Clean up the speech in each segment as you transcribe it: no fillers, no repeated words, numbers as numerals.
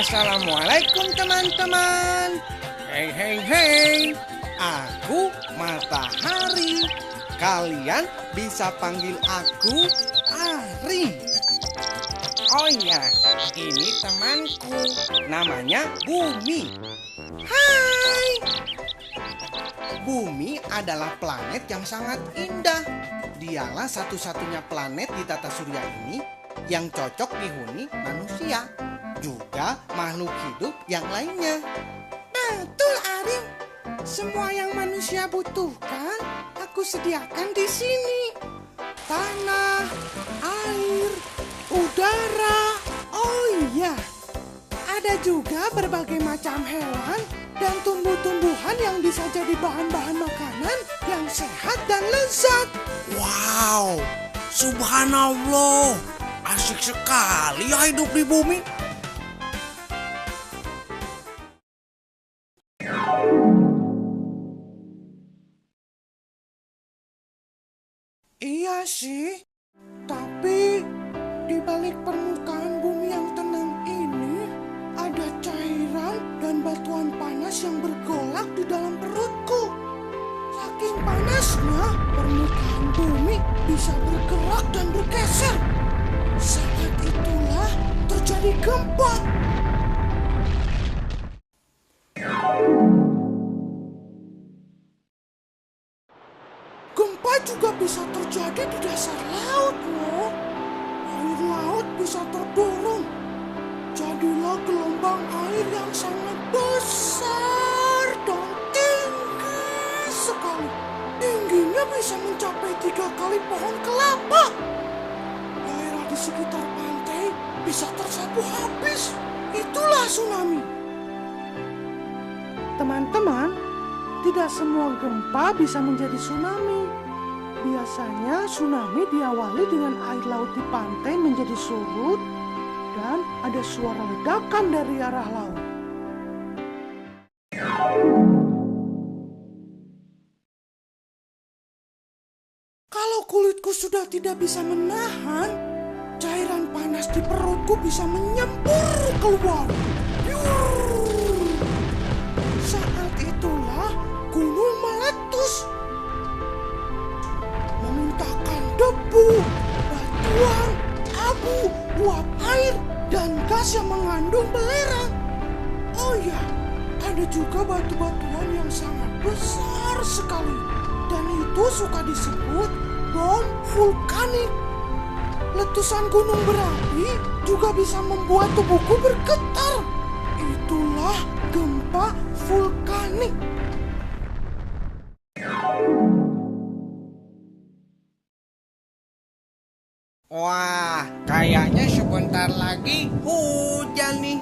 Assalamualaikum teman-teman. Hei hei hei, aku Matahari. Kalian bisa panggil aku Ari. Oh iya, ini temanku, namanya Bumi. Hai. Bumi adalah planet yang sangat indah. Dialah satu-satunya planet di tata surya ini yang cocok dihuni manusia, juga makhluk hidup yang lainnya. Betul, Ari. Semua yang manusia butuhkan, aku sediakan di sini. Tanah, air, udara. Oh iya, ada juga berbagai macam hewan dan tumbuh-tumbuhan yang bisa jadi bahan-bahan makanan yang sehat dan lezat. Wow, subhanallah, asik sekali ya hidup di bumi. Iya sih, tapi di balik permukaan bumi yang tenang ini ada cairan dan batuan panas yang bergolak di dalam perutku. Saking panasnya, permukaan bumi bisa bergerak dan bergeser. Saat itulah terjadi gempa. Gempa juga bisa terjadi di dasar laut, loh. Air laut bisa terdorong. Jadilah gelombang air yang sangat besar dan tinggi sekali. Tingginya bisa mencapai 3 kali pohon kelapa. Daerah di sekitar pantai bisa tersapu habis. Itulah tsunami. Teman-teman, tidak semua gempa bisa menjadi tsunami. Biasanya tsunami diawali dengan air laut di pantai menjadi surut dan ada suara ledakan dari arah laut. Kalau kulitku sudah tidak bisa menahan, cairan panas di perutku bisa menyembur keluar. Saat itulah gunung meletus, memuntahkan debu, batuan, abu, uap air, dan gas yang mengandung belerang. Oh ya, ada juga batu-batuan yang sangat besar sekali, dan itu suka disebut bom vulkanik. Letusan gunung berapi juga bisa membuat tubuhku bergetar. Itulah gempa vulkanik. Wah, kayaknya sebentar lagi hujan nih.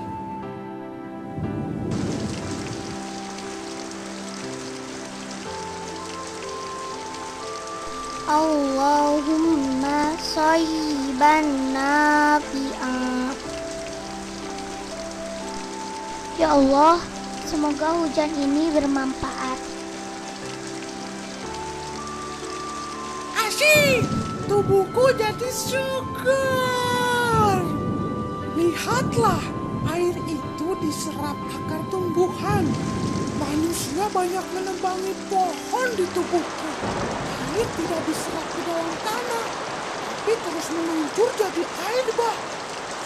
Allahumma shayyiban nafi'an. Ya Allah, semoga hujan ini bermanfaat. Asyik, tubuhku jadi segar. Lihatlah, air itu diserap akar tumbuhan. Manusia banyak menebangi pohon di tubuhku. Air tidak diserap ke dalam tanah, tapi terus meluncur jadi air bah.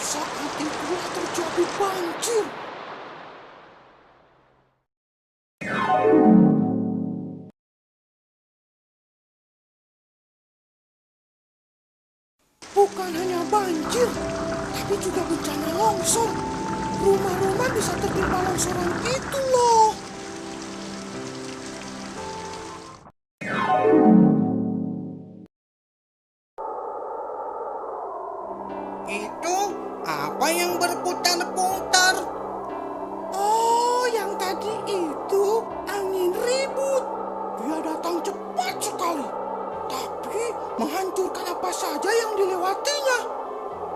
Saat itulah terjadi banjir. Bukan hanya banjir, tapi juga bencana longsor. Rumah-rumah bisa tertimpa longsoran itu loh. Itu apa yang berputar-putar? Oh, yang tadi itu angin ribut. Dia datang cepat sekali, tapi menghancurkan apa saja yang dilewatinya.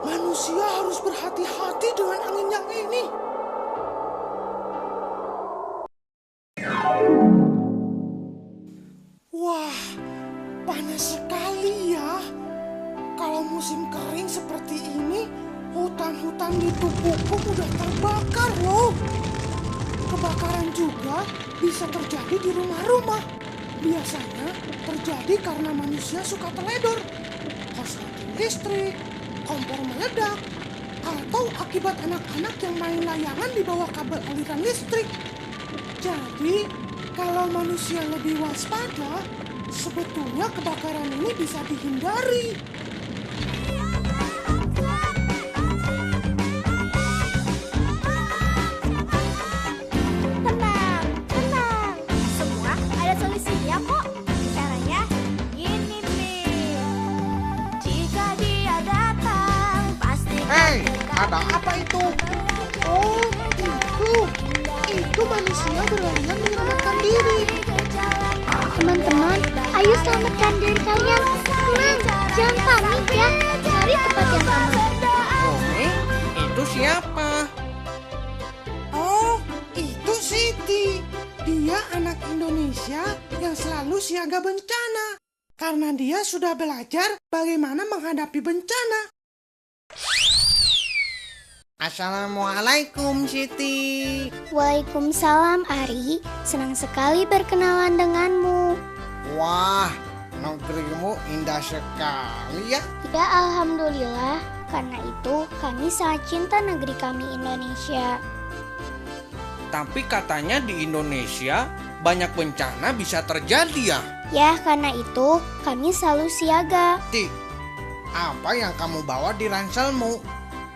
Manusia harus berhati-hati dengan angin yang ini. Wah, panas sekali ya. Kalau musim kering seperti ini, hutan-hutan di tubuhku mudah terbakar loh. Kebakaran juga bisa terjadi di rumah-rumah. Biasanya terjadi karena manusia suka teledor, korsleting listrik, kompor meledak, atau akibat anak-anak yang main layangan di bawah kabel aliran listrik. Jadi, kalau manusia lebih waspada, sebetulnya kebakaran ini bisa dihindari. Tenang, tenang. Semua ada solusinya kok. Caranya gini nih. Jika dia datang, pasti Hei, ada apa itu? Oh, itu manusia berlarian menyelamatkan diri. Teman-teman, ayo selamatkan diri kalian. Tenang, jangan panik ya. Cari tempat yang aman. Bumi, itu siapa? Oh, itu Siti. Dia anak Indonesia yang selalu siaga bencana. Karena dia sudah belajar bagaimana menghadapi bencana. Assalamualaikum Siti. Waalaikumsalam Ari, senang sekali berkenalan denganmu. Wah, negerimu indah sekali ya. Ya Alhamdulillah, karena itu kami sangat cinta negeri kami Indonesia. Tapi katanya di Indonesia banyak bencana bisa terjadi ya. Ya karena itu kami selalu siaga. Siti, apa yang kamu bawa di ranselmu?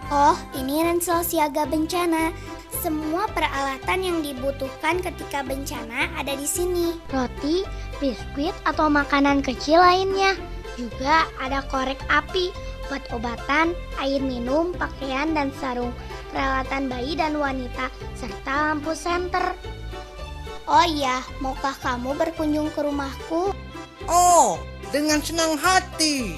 Oh, ini ransel siaga bencana. Semua peralatan yang dibutuhkan ketika bencana ada di sini. Roti, biskuit, atau makanan kecil lainnya. Juga ada korek api, obat-obatan, air minum, pakaian, dan sarung, peralatan bayi dan wanita, serta lampu senter. Oh iya, maukah kamu berkunjung ke rumahku? Oh, dengan senang hati.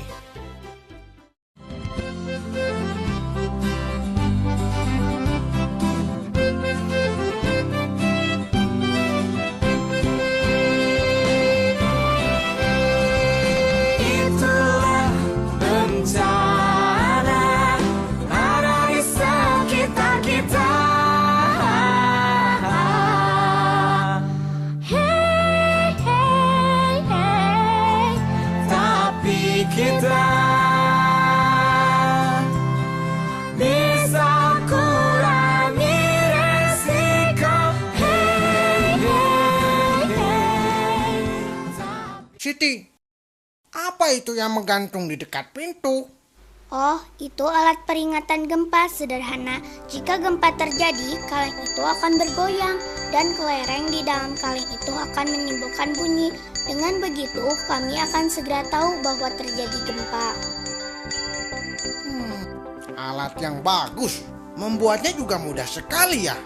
Itulah bencana ada di sekitar kita. hey, hey, hey. Tapi kita bisa kurangi resiko. Hey, hey, hey. Siti, apa itu yang menggantung di dekat pintu? Oh, itu alat peringatan gempa sederhana. Jika gempa terjadi, kaleng itu akan bergoyang dan kelereng di dalam kaleng itu akan menimbulkan bunyi. Dengan begitu, kami akan segera tahu bahwa terjadi gempa. Alat yang bagus. Membuatnya juga mudah sekali ya.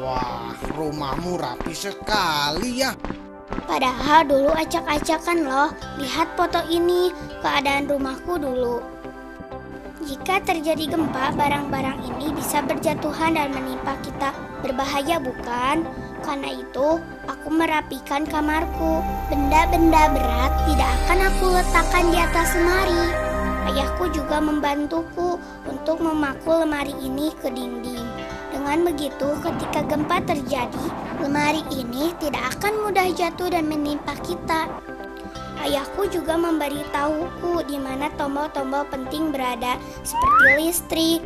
Wah, rumahmu rapi sekali ya. Padahal dulu acak-acakan loh. Lihat foto ini, keadaan rumahku dulu. Jika terjadi gempa, barang-barang ini bisa berjatuhan dan menimpa kita. Berbahaya bukan? Karena itu, aku merapikan kamarku. Benda-benda berat tidak akan aku letakkan di atas lemari. Ayahku juga membantuku untuk memaku lemari ini ke dinding. Dengan begitu, ketika gempa terjadi, lemari ini tidak akan mudah jatuh dan menimpa kita. Ayahku juga memberitahuku di mana tombol-tombol penting berada, seperti listrik,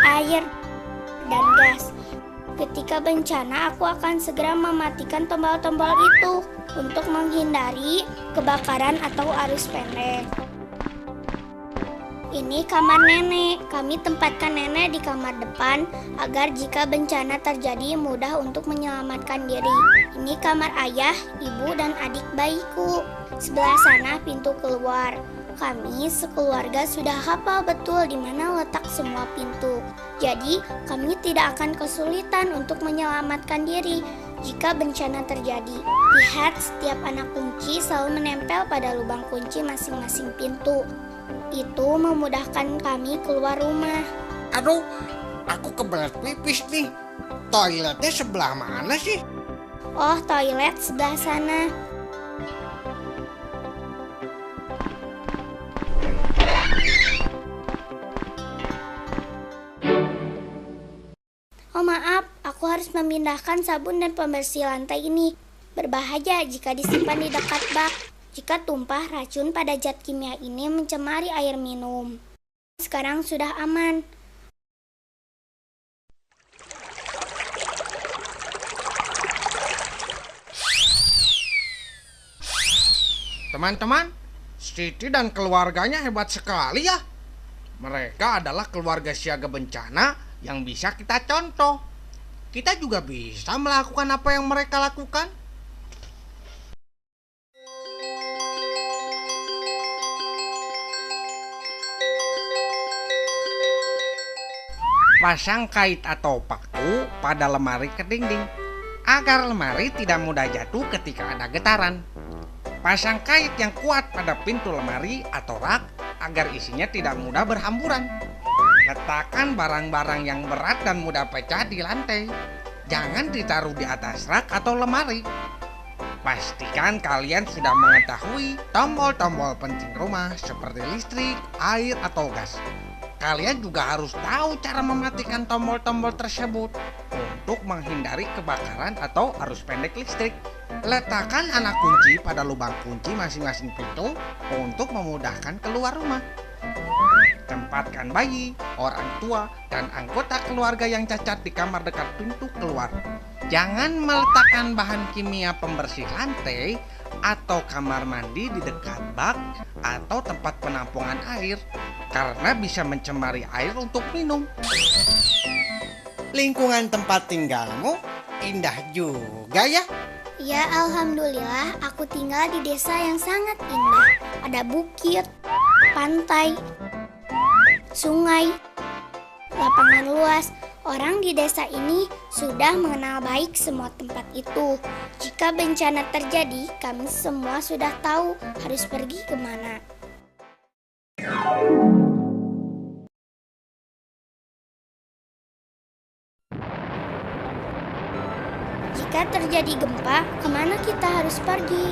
air, dan gas. Ketika bencana, aku akan segera mematikan tombol-tombol itu untuk menghindari kebakaran atau arus pendek. Ini kamar nenek. Kami tempatkan nenek di kamar depan agar jika bencana terjadi mudah untuk menyelamatkan diri. Ini kamar ayah, ibu, dan adik bayiku. Sebelah sana pintu keluar. Kami sekeluarga sudah hafal betul di mana letak semua pintu. Jadi, kami tidak akan kesulitan untuk menyelamatkan diri jika bencana terjadi. Lihat, setiap anak kunci selalu menempel pada lubang kunci masing-masing pintu. Itu memudahkan kami keluar rumah. Aduh, aku kebelet pipis nih. Toiletnya sebelah mana sih? Oh, toilet sebelah sana. memindahkan sabun dan pembersih lantai ini. Berbahaya jika disimpan di dekat bak. Jika tumpah, racun pada zat kimia ini mencemari air minum. Sekarang sudah aman. Teman-teman, Siti dan keluarganya hebat sekali ya. Mereka adalah keluarga siaga bencana yang bisa kita contoh. Kita juga bisa melakukan apa yang mereka lakukan. Pasang kait atau paku pada lemari ke dinding agar lemari tidak mudah jatuh ketika ada getaran. Pasang kait yang kuat pada pintu lemari atau rak agar isinya tidak mudah berhamburan. Letakkan barang-barang yang berat dan mudah pecah di lantai. Jangan ditaruh di atas rak atau lemari. Pastikan kalian sudah mengetahui tombol-tombol penting rumah seperti listrik, air, atau gas. Kalian juga harus tahu cara mematikan tombol-tombol tersebut untuk menghindari kebakaran atau arus pendek listrik. Letakkan anak kunci pada lubang kunci masing-masing pintu untuk memudahkan keluar rumah. Tempatkan bayi, orang tua, dan anggota keluarga yang cacat di kamar dekat pintu keluar. Jangan meletakkan bahan kimia pembersih lantai atau kamar mandi di dekat bak atau tempat penampungan air karena bisa mencemari air untuk minum. Lingkungan tempat tinggalmu indah juga ya. Ya, alhamdulillah aku tinggal di desa yang sangat indah. Ada bukit, pantai, sungai, lapangan luas. Orang di desa ini sudah mengenal baik semua tempat itu. Jika bencana terjadi, kami semua sudah tahu harus pergi kemana. Jika terjadi gempa, kemana kita harus pergi?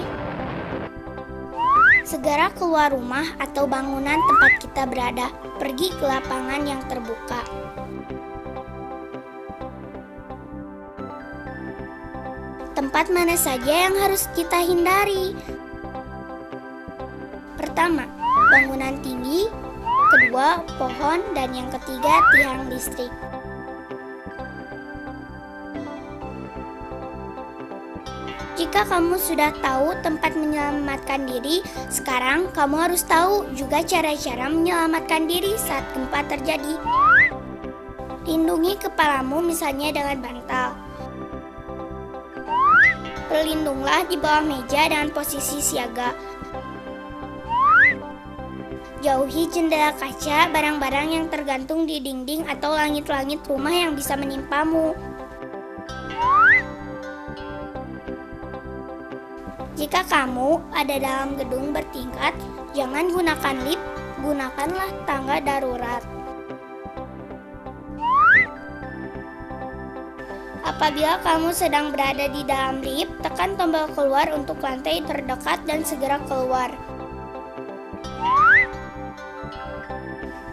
Segera keluar rumah atau bangunan tempat kita berada, pergi ke lapangan yang terbuka. Tempat mana saja yang harus kita hindari? Pertama, bangunan tinggi. Kedua, pohon. Dan yang ketiga, tiang listrik. Jika kamu sudah tahu tempat menyelamatkan diri, sekarang kamu harus tahu juga cara-cara menyelamatkan diri saat gempa terjadi. Lindungi kepalamu misalnya dengan bantal. Berlindunglah di bawah meja dengan posisi siaga. Jauhi jendela kaca, barang-barang yang tergantung di dinding atau langit-langit rumah yang bisa menimpamu. Jika kamu ada dalam gedung bertingkat, jangan gunakan lift, gunakanlah tangga darurat. Apabila kamu sedang berada di dalam lift, tekan tombol keluar untuk lantai terdekat dan segera keluar.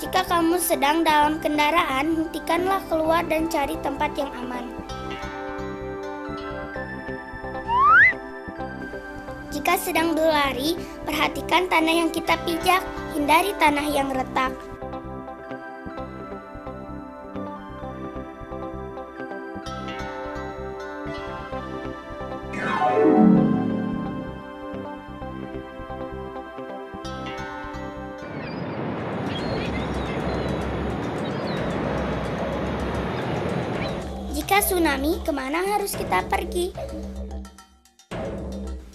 Jika kamu sedang dalam kendaraan, hentikanlah keluar dan cari tempat yang aman. Jika sedang berlari, perhatikan tanah yang kita pijak, hindari tanah yang retak. Jika tsunami, kemana harus kita pergi?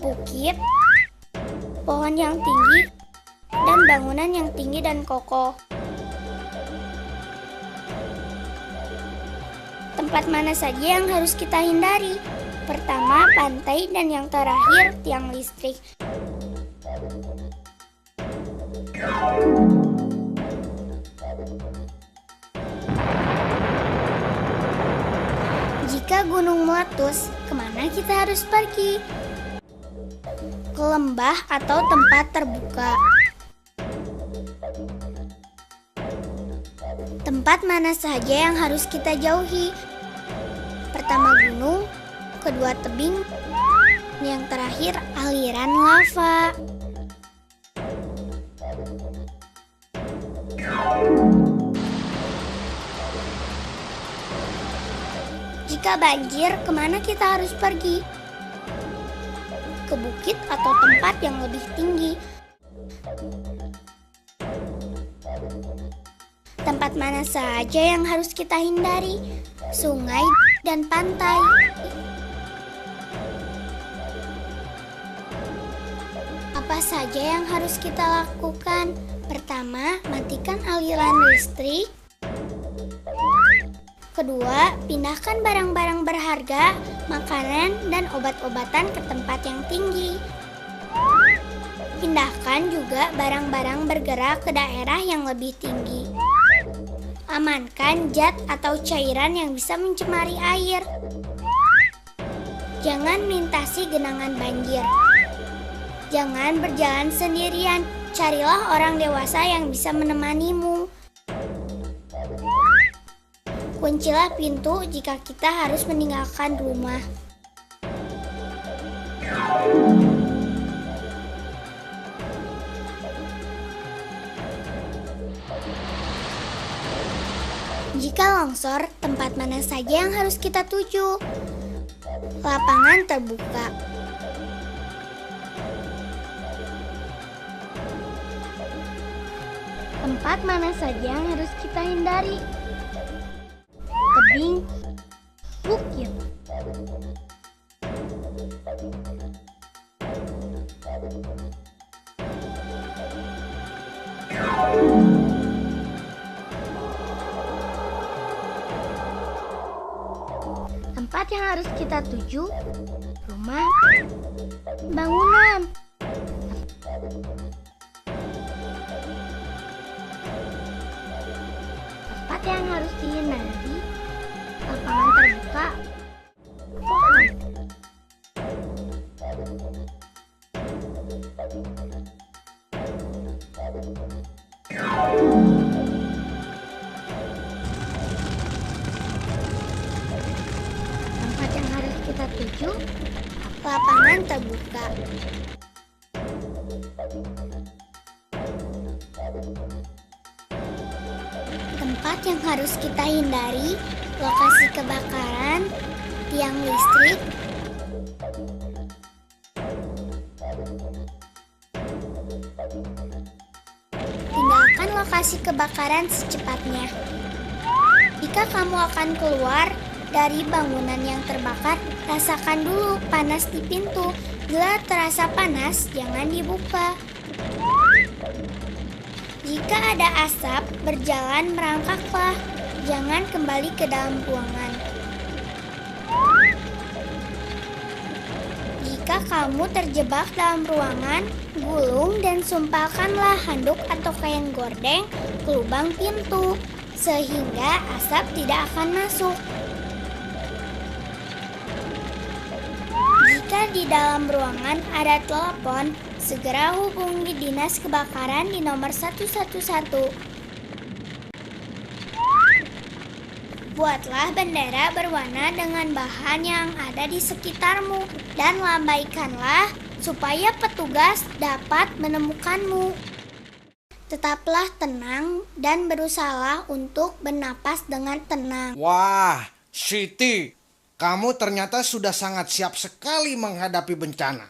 Bukit, pohon yang tinggi, dan bangunan yang tinggi dan kokoh. Tempat mana saja yang harus kita hindari? Pertama, pantai, dan yang terakhir, tiang listrik. Jika gunung meletus, kemana kita harus pergi? Ke lembah atau tempat terbuka. Tempat mana saja yang harus kita jauhi? Pertama gunung, kedua tebing, yang terakhir aliran lava. Jika banjir, kemana kita harus pergi? Ke bukit atau tempat yang lebih tinggi? Tempat mana saja yang harus kita hindari? Sungai dan pantai. Apa saja yang harus kita lakukan? Pertama, matikan aliran listrik. Kedua, pindahkan barang-barang berharga, makanan, dan obat-obatan ke tempat yang tinggi. Pindahkan juga barang-barang bergerak ke daerah yang lebih tinggi. Amankan zat atau cairan yang bisa mencemari air. Jangan melintasi genangan banjir. Jangan berjalan sendirian, carilah orang dewasa yang bisa menemanimu. Kuncilah pintu jika kita harus meninggalkan rumah. Jika longsor, tempat mana saja yang harus kita tuju? Lapangan terbuka. Tempat mana saja yang harus kita hindari? Tebing, bukit. Tempat yang harus kita tuju, rumah, bangunan. Tempat yang harus dihindari, lapangan terbuka, pohon. Tempat yang harus kita tuju, lapangan terbuka. Tempat yang harus kita hindari, lokasi kebakaran, tiang listrik, tinggalkan lokasi kebakaran secepatnya. Jika kamu akan keluar dari bangunan yang terbakar, rasakan dulu panas di pintu. Bila terasa panas, jangan dibuka. Jika ada asap, berjalan merangkaklah. Jangan kembali ke dalam ruangan. Jika kamu terjebak dalam ruangan, gulung dan sumpalkanlah handuk atau kain gordeng ke lubang pintu, sehingga asap tidak akan masuk. Jika di dalam ruangan ada telepon, segera hubungi dinas kebakaran di nomor 111. Buatlah bendera berwarna dengan bahan yang ada di sekitarmu dan lambaikanlah supaya petugas dapat menemukanmu. Tetaplah tenang dan berusahalah untuk bernapas dengan tenang. Wah, Siti, kamu ternyata sudah sangat siap sekali menghadapi bencana.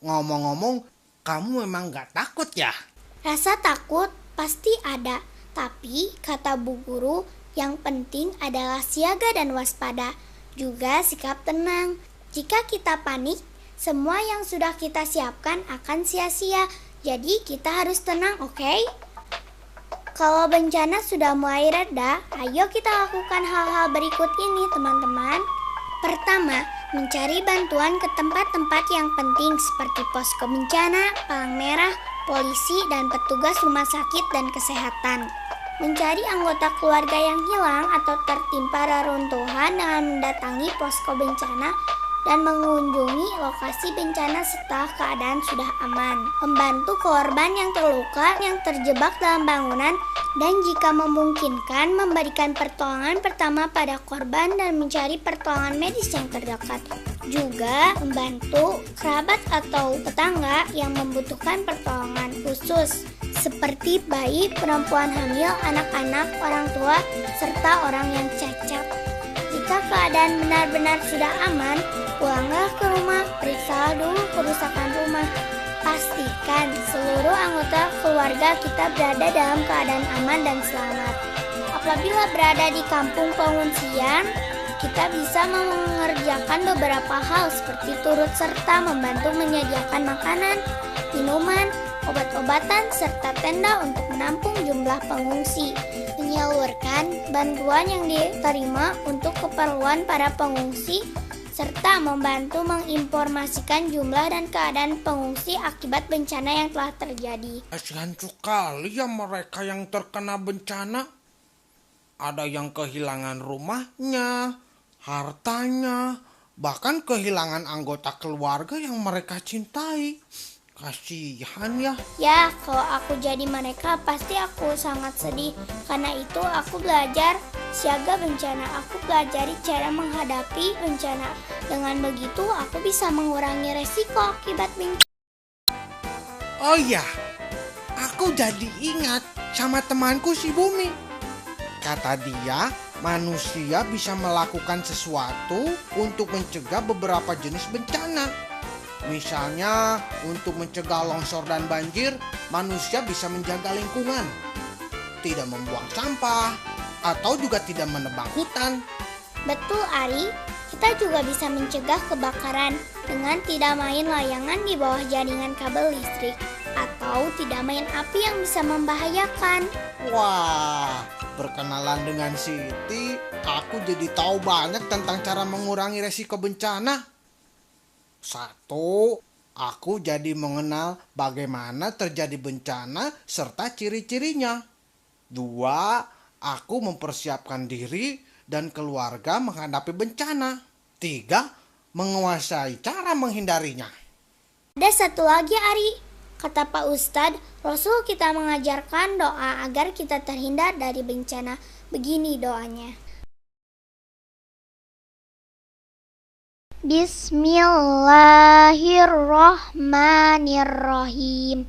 Ngomong-ngomong, kamu memang gak takut ya? Rasa takut pasti ada, tapi kata Bu Guru, yang penting adalah siaga dan waspada, juga sikap tenang. Jika kita panik, semua yang sudah kita siapkan akan sia-sia. Jadi kita harus tenang, oke? Kalau bencana sudah mulai reda, ayo kita lakukan hal-hal berikut ini, teman-teman. Pertama, mencari bantuan ke tempat-tempat yang penting seperti posko bencana, palang merah, polisi, dan petugas rumah sakit dan kesehatan. Mencari anggota keluarga yang hilang atau tertimpa reruntuhan dengan mendatangi posko bencana dan mengunjungi lokasi bencana setelah keadaan sudah aman, membantu korban yang terluka yang terjebak dalam bangunan, dan jika memungkinkan memberikan pertolongan pertama pada korban dan mencari pertolongan medis yang terdekat. Juga membantu kerabat atau tetangga yang membutuhkan pertolongan khusus seperti bayi, perempuan hamil, anak-anak, orang tua, serta orang yang cacat. Jika keadaan benar-benar sudah aman, pulanglah ke rumah, periksa dulu kerusakan rumah. Pastikan seluruh anggota keluarga kita berada dalam keadaan aman dan selamat. Apabila berada di kampung pengungsian, kita bisa mengerjakan beberapa hal seperti turut serta membantu menyediakan makanan, minuman, obat-obatan, serta tenda untuk menampung jumlah pengungsi, menyalurkan bantuan yang diterima untuk keperluan para pengungsi, serta membantu menginformasikan jumlah dan keadaan pengungsi akibat bencana yang telah terjadi. Kasihan sekali ya mereka yang terkena bencana. Ada yang kehilangan rumahnya, hartanya, bahkan kehilangan anggota keluarga yang mereka cintai. Kasihan ya. Ya, kalau aku jadi mereka pasti aku sangat sedih. Karena itu aku belajar siaga bencana. Aku pelajari cara menghadapi bencana. Dengan begitu aku bisa mengurangi resiko akibat bencana. Oh iya, aku jadi ingat sama temanku si Bumi. Kata dia, manusia bisa melakukan sesuatu untuk mencegah beberapa jenis bencana. Misalnya, untuk mencegah longsor dan banjir, manusia bisa menjaga lingkungan, tidak membuang sampah, atau juga tidak menebang hutan. Betul, Ari. Kita juga bisa mencegah kebakaran dengan tidak main layangan di bawah jaringan kabel listrik atau tidak main api yang bisa membahayakan. Wah, berkenalan dengan Siti, aku jadi tahu banyak tentang cara mengurangi resiko bencana. 1. Aku jadi mengenal bagaimana terjadi bencana serta ciri-cirinya. 2. Aku mempersiapkan diri dan keluarga menghadapi bencana. 3. Menguasai cara menghindarinya. Ada satu lagi, Ari. Kata Pak Ustadz, Rasul kita mengajarkan doa agar kita terhindar dari bencana. Begini doanya. Bismillahirrahmanirrahim.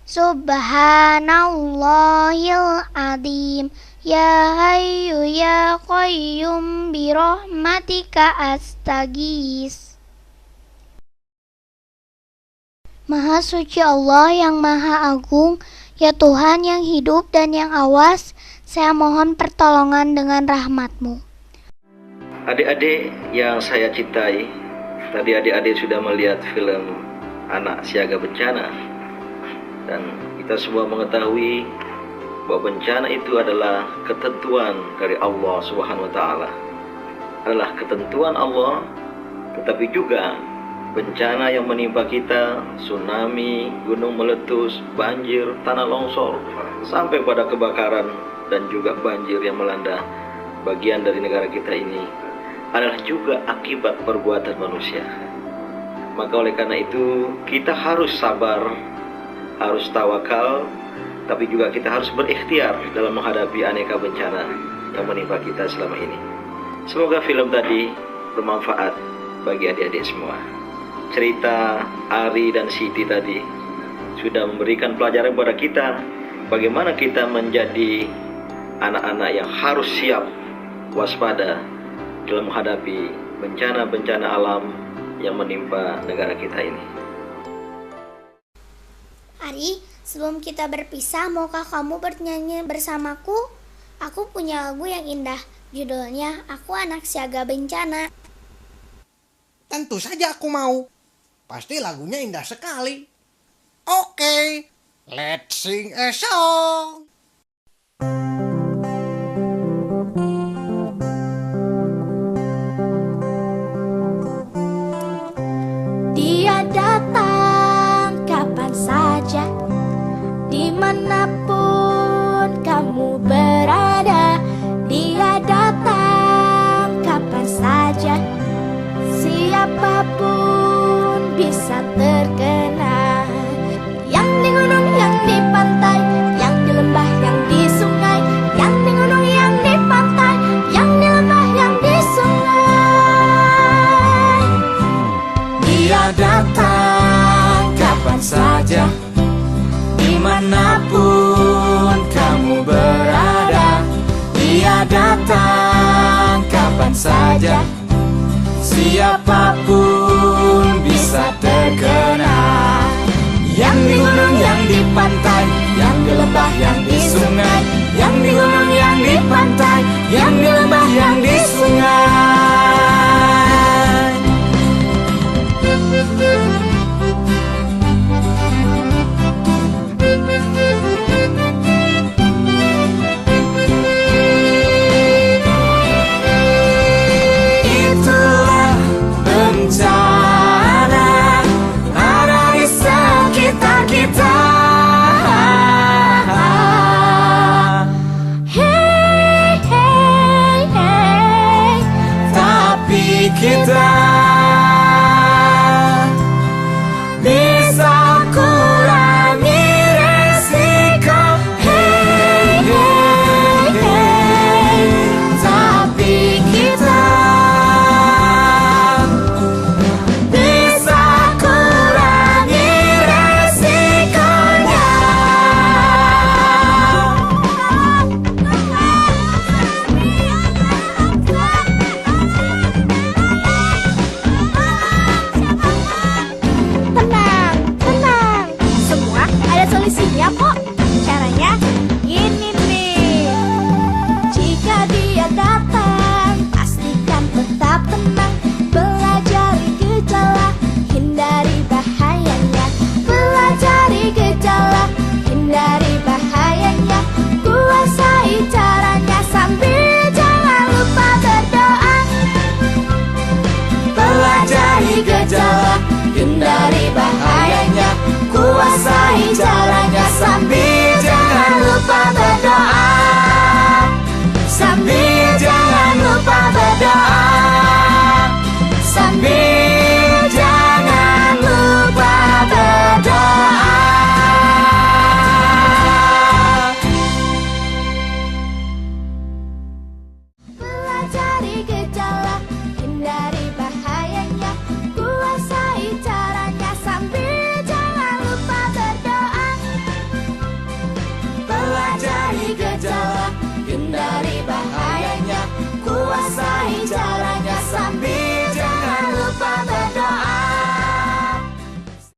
Subhanallahil azim. Ya hayyu ya qayyum birahmatika astaghis. Maha suci Allah yang maha agung, ya Tuhan yang hidup dan yang awas, saya mohon pertolongan dengan rahmat-Mu. Adik-adik yang saya cintai, tadi adik-adik sudah melihat film Anak Siaga Bencana. Dan kita semua mengetahui bahwa bencana itu adalah ketentuan dari Allah Subhanahu wa Ta'ala. Adalah ketentuan Allah, tetapi juga bencana yang menimpa kita, tsunami, gunung meletus, banjir, tanah longsor, sampai pada kebakaran dan juga banjir yang melanda bagian dari negara kita ini adalah juga akibat perbuatan manusia. Maka oleh karena itu kita harus sabar, harus tawakal, tapi juga kita harus berikhtiar dalam menghadapi aneka bencana yang menimpa kita selama ini. Semoga film tadi bermanfaat bagi adik-adik semua. Cerita Ari dan Siti tadi sudah memberikan pelajaran kepada kita bagaimana kita menjadi anak-anak yang harus siap waspada dalam menghadapi bencana-bencana alam yang menimpa negara kita ini. Ari, sebelum kita berpisah, maukah kamu bernyanyi bersamaku? Aku punya lagu yang indah, judulnya Aku Anak Siaga Bencana. Tentu saja aku mau. Pasti lagunya indah sekali. Oke, let's sing a song. Dia datang kapan saja, dimanapun kamu berada. Dia datang kapan saja, siapa Siapapun bisa terkena, yang di gunung, yang di pantai, yang di lembah, yang di sungai, yang di gunung, yang di pantai, yang di lembah, yang di sungai. Dia datang kapan saja, dimanapun kamu berada. Dia datang kapan saja, siapapun